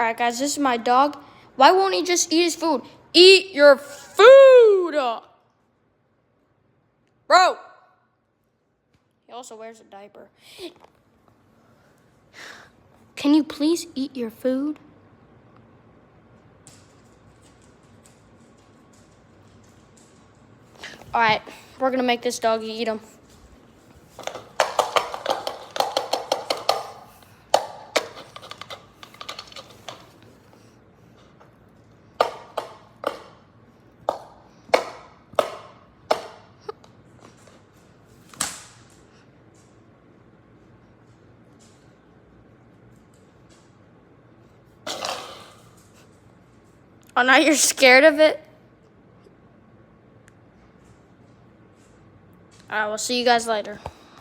All right, guys, this is my dog. Why won't he just eat his food? Eat your food! Bro! He also wears a diaper. Can you please eat your food? All right, we're gonna make this doggy eat them. Oh, now you're scared of it? All right, we'll see you guys later.